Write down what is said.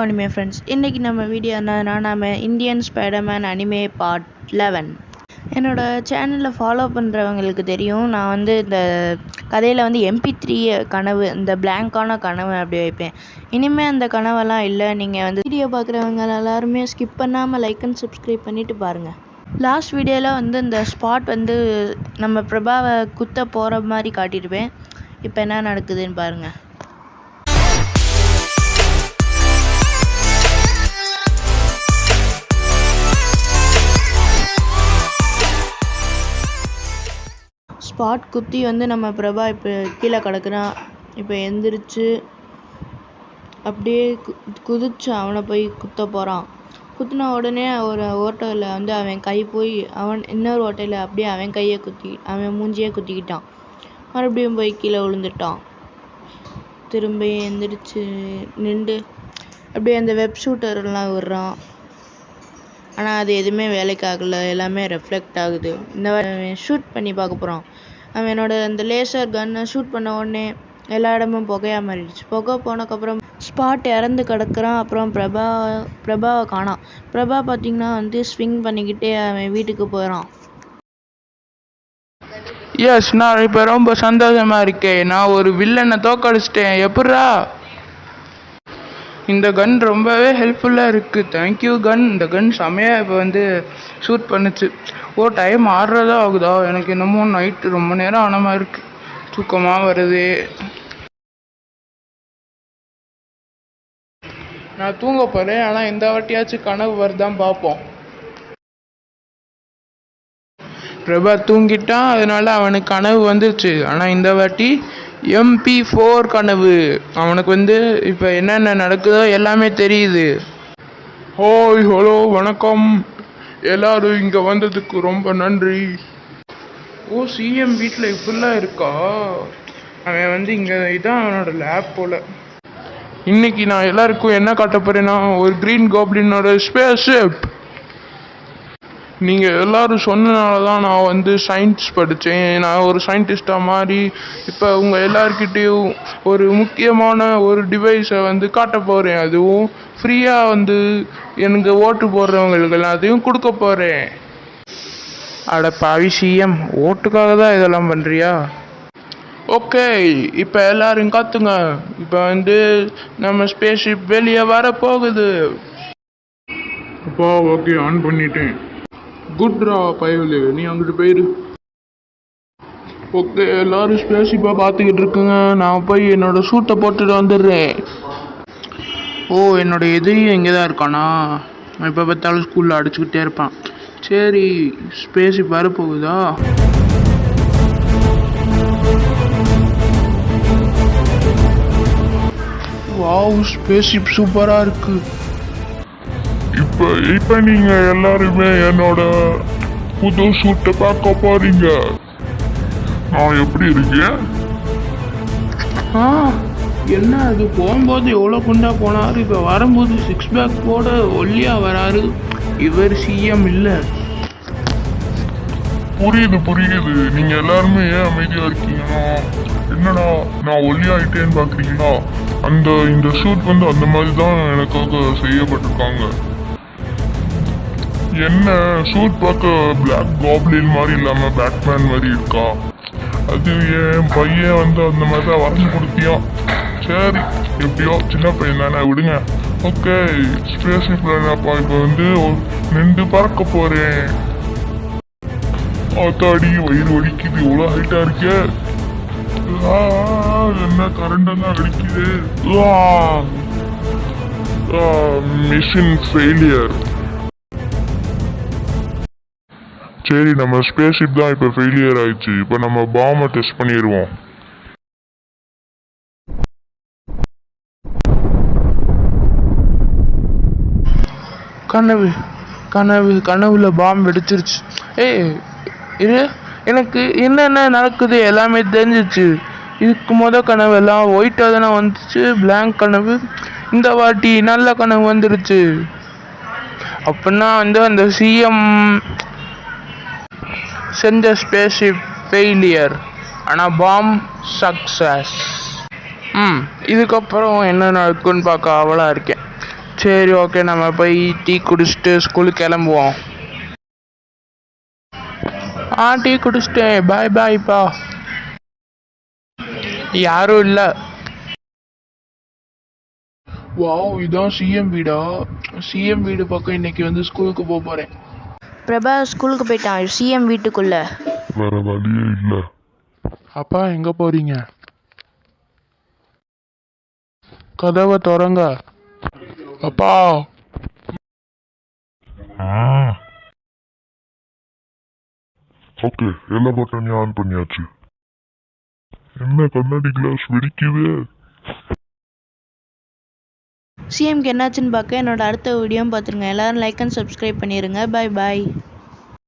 Anime friends. இன்றைக்கி நம்ம video என்னன்னா, நம்ம இந்தியன் ஸ்பைடர்மேன் அனிமே பார்ட் 11. என்னோடய சேனலில் ஃபாலோ பண்ணுறவங்களுக்கு தெரியும், நான் இந்த கதையில் MP3 கனவு, இந்த பிளாங்கான கனவு அப்படி வைப்பேன். இனிமேல் அந்த கனவெல்லாம் இல்லை. நீங்கள் வீடியோ பார்க்குறவங்க எல்லாருமே ஸ்கிப் பண்ணாமல் லைக் அண்ட் சப்ஸ்கிரைப் பண்ணிவிட்டு பாருங்கள். லாஸ்ட் வீடியோவில் இந்த ஸ்பாட் நம்ம பிரபாவை குத்த போகிற மாதிரி காட்டியிருப்பேன். இப்போ என்ன நடக்குதுன்னு பாருங்கள். ஸ்பாட் குத்தி நம்ம பிரபா இப்போ கீழே கிடக்குறான். இப்போ எந்திரிச்சு அப்படியே குதிச்சு அவனை போய் குத்த போகிறான். குத்தின உடனே ஒரு ஓட்டையில் அவன் கை போய் இன்னொரு ஓட்டையில் அப்படியே அவன் கையை அவன் மூஞ்சியே குத்திக்கிட்டான். மறுபடியும் போய் கீழே விழுந்துட்டான். திரும்ப எந்திரிச்சு நின்று அப்படியே அந்த வெப் ஷூட்டர்லாம் விடுறான். ஆனால் அது எதுவுமே வேலைக்கு ஆகலை, எல்லாமே ரெஃப்ளெக்ட் ஆகுது. இந்த ஷூட் பண்ணி பார்க்க போகிறான். அவனோட அந்த லேசர் கன்னை ஷூட் பண்ண உடனே எல்லா இடமும் புகையாக மாறிடுச்சு. புகை போனதுக்கப்புறம் ஸ்பாட் இறந்து கிடக்குறான். அப்புறம் பிரபாவை காணாம். பிரபா பார்த்திங்கன்னா ஸ்விங் பண்ணிக்கிட்டே அவன் வீட்டுக்கு போயிடான். எஸ், நான் இப்போ ரொம்ப சந்தோஷமாக இருக்கேன். நான் ஒரு வில்லனை தோக்கடிச்சிட்டேன். எப்பட்றா? இந்த கன் ரொம்பவே ஹெல்ப்ஃபுல்லாக இருக்குது. தேங்க்யூ கன். இந்த கன் செமையாக இப்போ ஷூட் பண்ணுச்சு. டைம் ஆடுறதா ஆகுதா? எனக்கு என்னமோ நைட்டு ரொம்ப நேரம் ஆன மாதிரி இருக்குது. தூக்கமாக வருது. நான் தூங்க போகிறேன். ஆனால் இந்த வாட்டியாச்சும் கனவு வருதான் பார்ப்போம். பிரபா தூங்கிட்டான், அதனால அவனுக்கு கனவு வந்துருச்சு. ஆனால் இந்த வாட்டி MP4 கனவு. அவனுக்கு இப்போ என்னென்ன நடக்குதோ எல்லாமே தெரியுது. ஹாய், ஹலோ, வணக்கம் எல்லாரும். இங்கே வந்ததுக்கு ரொம்ப நன்றி. சிஎம் வீட்டில் இப்படிலாம் இருக்கா? அவன் இங்கே இதான் அவனோட லேப் போல். இன்னைக்கு நான் எல்லாருக்கும் என்ன காட்ட போகிறேன்னா, ஒரு க்ரீன் கோப்ளினோட ஸ்பேஸ் ஷிப். நீங்கள் எல்லோரும் சொன்னனால தான் நான் சயின்ஸ் படித்தேன். நான் ஒரு சயின்டிஸ்டாக மாறி இப்போ உங்கள் எல்லாருக்கிட்டேயும் ஒரு முக்கியமான ஒரு டிவைஸை காட்ட போகிறேன். அதுவும் ஃப்ரீயாக எனக்கு ஓட்டு போடுறவங்களுக்கு அதையும் கொடுக்க போகிறேன். அட பாவி சிஎம், ஓட்டுக்காக தான் இதெல்லாம் பண்ணுறியா? ஓகே, இப்போ எல்லோரும் காத்துங்க. இப்போ நம்ம ஸ்பேஸ்ஷிப் வெளியே வர போகுது. அப்பா ஓகே, ஆன் பண்ணிட்டேன். குட்ரா பயவில்லை, நீ அங்கிட்டு போயிரு. ஓகே, எல்லாரும் ஸ்பேஸ்ஷிப்பாக பார்த்துக்கிட்டு இருக்குங்க. நான் போய் என்னோட சூட்டை போட்டுட்டு வந்துடுறேன். என்னோட எதிரியும் இங்கே தான் இருக்கானா? நான் இப்போ பார்த்தாலும் ஸ்கூலில் அடிச்சுக்கிட்டே இருப்பான். சரி, ஸ்பேஸ்ஷிப் வரப்போகுதா? வாவ், ஸ்பேஸ்ஷிப் சூப்பராக இருக்குது. இப்போ நீங்க எல்லாருமே என்னோட புது சூட்டை பார்க்க போறீங்க. நான் எப்படி இருக்கேன்? என்ன அது, போகும்போது எவ்வளோ குண்டா போனார், இப்போ வரும்போது 6 பேக் போட ஒல்லியாக வராரு. இவர் சிஎம் இல்லை. புரியுது. நீங்க எல்லாருமே ஏன் அமைதியா இருக்கீங்கன்னா, என்னடா நான் ஒல்லியாயிட்டேன்னு பாக்குறீங்களா? இந்த ஷூட் அந்த மாதிரி தான் எனக்காக செய்யப்பட்டிருக்காங்க. என்ன ஷூட் பார்க்க பிளாக் காப்ளின் மாதிரி இல்லாமல் பேட்மேன் மாதிரி இருக்கா? அது என் பையன் அந்த மாதிரி தான் வரைஞ்சி கொடுத்தியான். சரி, எப்படியோ சின்ன பையன் தானே, விடுங்க. ஓகே, ஸ்பேஸ்ஷிப்பில் என்னப்பா இப்போ நின்று பறக்க போகிறேன். ஆத்தாடி, வயிறு வலிக்குது, இவ்வளோ ஹைட்டாக இருக்கே. என்ன கரண்டெல்லாம் அடிக்குது. Machine failure. சரி, நம்ம ஸ்பேஸ்ஷிப் தான் இப்போ ஃபெயிலியர் ஆயிடுச்சு. இப்போ நம்ம பாம்பை டெஸ்ட் பண்ணிடுவோம். கனவுல பாம்பு வெடிச்சிருச்சு. இது எனக்கு என்னென்ன நடக்குது எல்லாமே தெரிஞ்சிச்சு. இதுக்கு கனவு எல்லாம் ஒயிட்டாக தானே வந்துச்சு, பிளாங்க் கனவு. இந்த வாட்டி நல்ல கனவு வந்துருச்சு. அப்படின்னா அந்த சிஎம் செஞ்ச ஸ்பேஸ்ஷிப் ஃபெயிலியர், ஆனால் பாம் சக்ஸஸ். இதுக்கப்புறம் என்ன நடக்குன்னு பார்க்க ஆவலாக இருக்கேன். சரி ஓகே, நம்ம போய் டீ குடிச்சிட்டு ஸ்கூலுக்கு கிளம்புவோம். டீ குடிச்சிட்டேன். பாய் பாய்ப்பா. யாரும் இல்லை. வாவ், இதான் சிஎம் வீடா? சிஎம் வீடு பக்கம் இன்னைக்கு வந்து ஸ்கூலுக்கு போக போகிறேன். பிரபா ஸ்கூலுக்கு போயிட்டான், சிஎம் வீட்டுக்குள்ள. வேற வழியே இல்லை. அப்பா எங்கே போகிறீங்க? கதவை திறங்க. அப்பா. ஓகே, எல்லா பட்டனையும் ஆன் பண்ணியாச்சு. என்ன கண்ணாடி கிளாஸ் வெடிக்குது? சிஎம்க்கு என்னாச்சுன்னு பார்க்க என்னோட அடுத்த வீடியோவும் பார்த்துருங்க. எல்லாரும் லைக் அண்ட் சப்ஸ்கிரைப் பண்ணிடுங்க. பாய் பாய்.